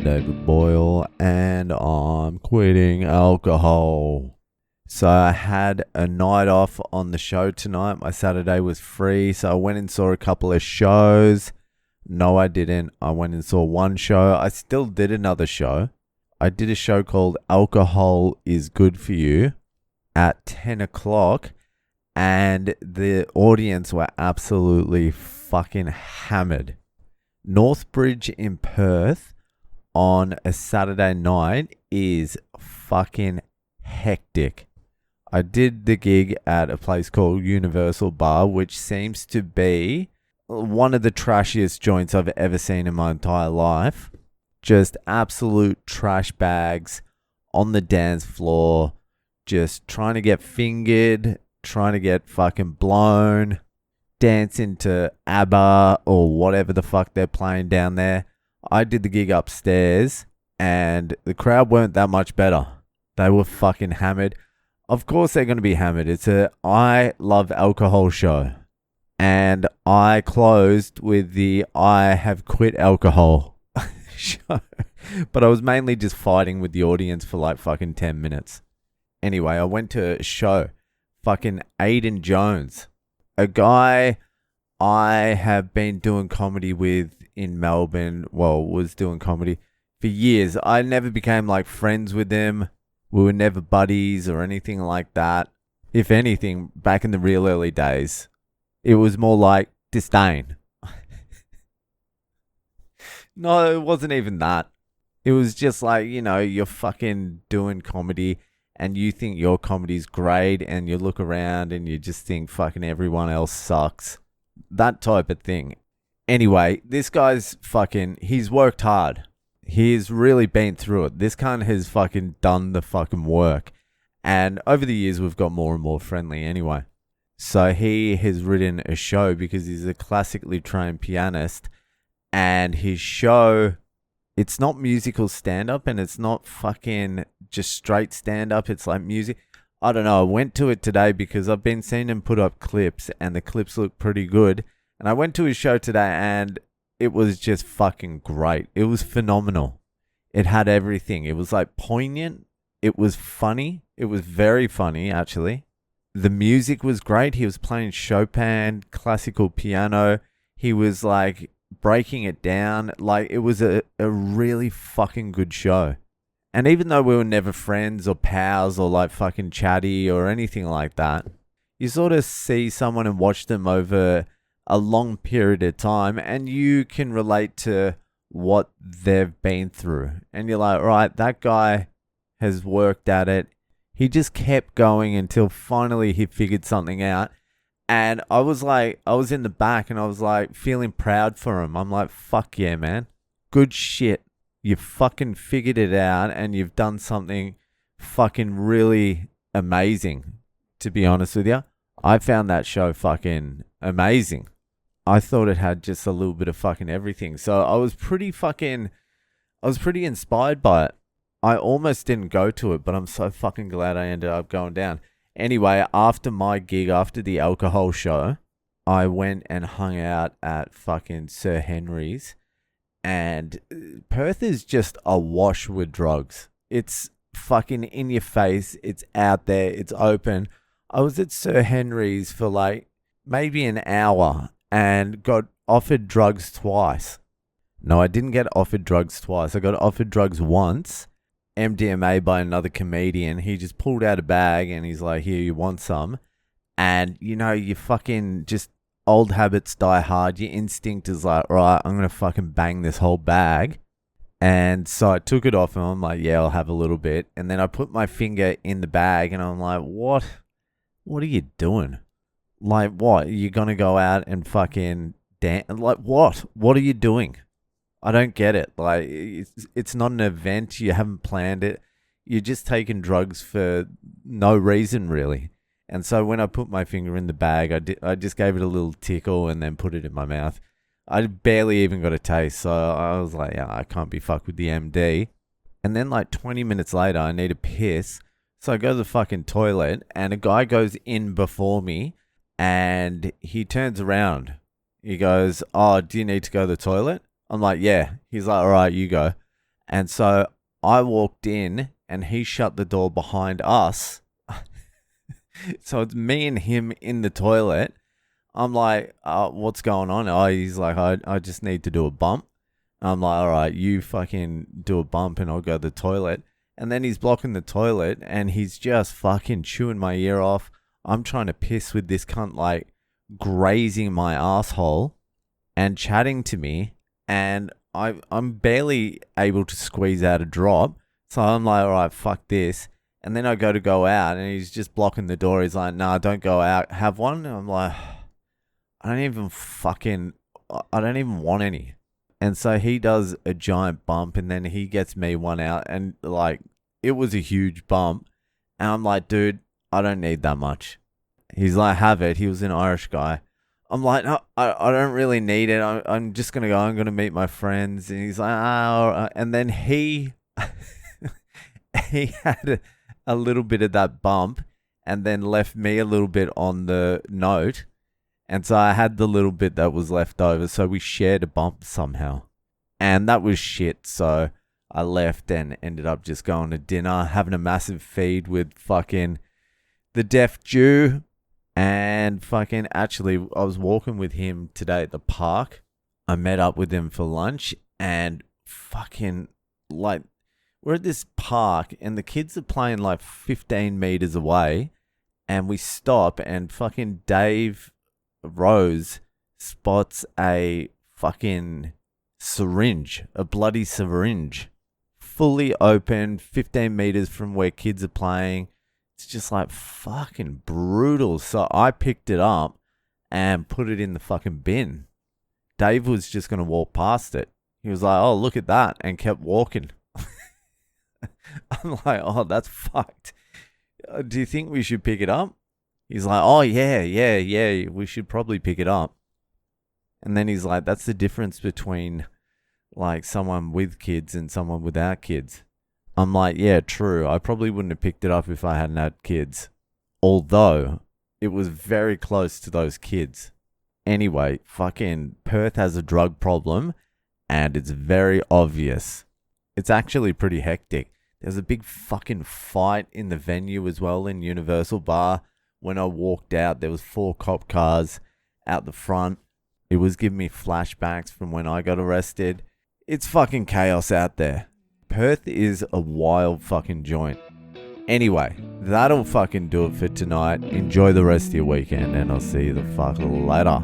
David Boyle, and I'm quitting alcohol. So I had a night off on the show tonight. My Saturday was free, so I went and saw a couple of shows. No, I didn't. I went and saw one show. I still did another show. I did a show called Alcohol is Good for You at 10 o'clock, and the audience were absolutely fucking hammered. Northbridge in Perth on a Saturday night is fucking hectic. I did the gig at a place called Universal Bar, which seems to be one of the trashiest joints I've ever seen in my entire life. Just absolute trash bags on the dance floor, just trying to get fingered, trying to get fucking blown, dancing to ABBA or whatever the fuck they're playing down there. I did the gig upstairs and the crowd weren't that much better. They were fucking hammered. Of course they're going to be hammered. It's a I love alcohol show. And I closed with the I have quit alcohol show. But I was mainly just fighting with the audience for like fucking 10 minutes. Anyway, I went to a show. Fucking Aidan Jones. A guy I have been doing comedy with in Melbourne. Well, was doing comedy for years. I never became like friends with him. We were never buddies or anything like that. If anything, back in the real early days, it was more like disdain. No, it wasn't even that. It was just like, you know, you're fucking doing comedy and you think your comedy's great and you look around and you just think fucking everyone else sucks. That type of thing. Anyway, this guy's fucking, he's worked hard. He's really been through it. This cunt has fucking done the fucking work. And over the years, we've got more and more friendly anyway. So he has written a show because he's a classically trained pianist. And his show, it's not musical stand-up and it's not fucking just straight stand-up. It's like music. I don't know. I went to it today because I've been seeing him put up clips and the clips look pretty good. And I went to his show today and it was just fucking great. It was phenomenal. It had everything. It was like poignant. It was funny. It was very funny, actually. The music was great. He was playing Chopin, classical piano. He was like breaking it down. Like it was a really fucking good show. And even though we were never friends or pals or like fucking chatty or anything like that, you sort of see someone and watch them over a long period of time and you can relate to what they've been through. And you're like, right, that guy has worked at it. He just kept going until finally he figured something out. And I was like, I was in the back and I was like feeling proud for him. I'm like, fuck yeah, man. Good shit. You fucking figured it out and you've done something fucking really amazing, to be honest with you. I found that show fucking amazing. I thought it had just a little bit of fucking everything. So I was pretty inspired by it. I almost didn't go to it, but I'm so fucking glad I ended up going down. Anyway, after my gig, after the alcohol show, I went and hung out at fucking Sir Henry's. And Perth is just awash with drugs. It's fucking in your face. It's out there. It's open. I was at Sir Henry's for like maybe an hour and got offered drugs twice. No, I didn't get offered drugs twice. I got offered drugs once. MDMA by another comedian. He just pulled out a bag and he's like, here, you want some? And, you know, you fucking just old habits die hard. Your instinct is like, right, I'm going to fucking bang this whole bag. And so I took it off and I'm like, yeah, I'll have a little bit. And then I put my finger in the bag and I'm like, what are you doing? Like, what? You're going to go out and fucking dance? Like, what? What are you doing? I don't get it. Like, it's not an event. You haven't planned it. You're just taking drugs for no reason, really. And so when I put my finger in the bag, I just gave it a little tickle and then put it in my mouth. I barely even got a taste. So I was like, yeah, I can't be fucked with the MD. And then like 20 minutes later, I need a piss. So I go to the fucking toilet and a guy goes in before me and he turns around. He goes, oh, do you need to go to the toilet? I'm like, yeah. He's like, all right, you go. And so I walked in and he shut the door behind us. So it's me and him in the toilet. I'm like, what's going on? Oh, he's like, I just need to do a bump. I'm like, all right, you fucking do a bump and I'll go to the toilet. And then he's blocking the toilet and he's just fucking chewing my ear off. I'm trying to piss with this cunt, like grazing my asshole and chatting to me. And I'm barely able to squeeze out a drop. So I'm like, all right, fuck this. And then I go out and he's just blocking the door. He's like, nah, don't go out. Have one. And I'm like, I don't even want any. And so he does a giant bump and then he gets me one out. And like, it was a huge bump. And I'm like, dude, I don't need that much. He's like, have it. He was an Irish guy. I'm like, no, I don't really need it. I'm just going to go. I'm going to meet my friends. And he's like, all right. And then he had a little bit of that bump and then left me a little bit on the note. And so I had the little bit that was left over. So we shared a bump somehow. And that was shit. So I left and ended up just going to dinner, having a massive feed with fucking the deaf Jew. And fucking actually, I was walking with him today at the park. I met up with him for lunch and fucking like, we're at this park and the kids are playing like 15 meters away. And we stop and fucking Dave Rose spots a fucking syringe, a bloody syringe, fully open, 15 meters from where kids are playing. It's just like fucking brutal. So I picked it up and put it in the fucking bin. Dave was just going to walk past it. He was like, oh, look at that, and kept walking. I'm like, oh, that's fucked. Do you think we should pick it up? He's like, oh, yeah, we should probably pick it up. And then he's like, that's the difference between like someone with kids and someone without kids. I'm like, yeah, true. I probably wouldn't have picked it up if I hadn't had kids. Although it was very close to those kids. Anyway, fucking Perth has a drug problem and it's very obvious. It's actually pretty hectic. There's a big fucking fight in the venue as well in Universal Bar. When I walked out, there was 4 cop cars out the front. It was giving me flashbacks from when I got arrested. It's fucking chaos out there. Perth is a wild fucking joint. Anyway, that'll fucking do it for tonight. Enjoy the rest of your weekend and I'll see you the fuck later.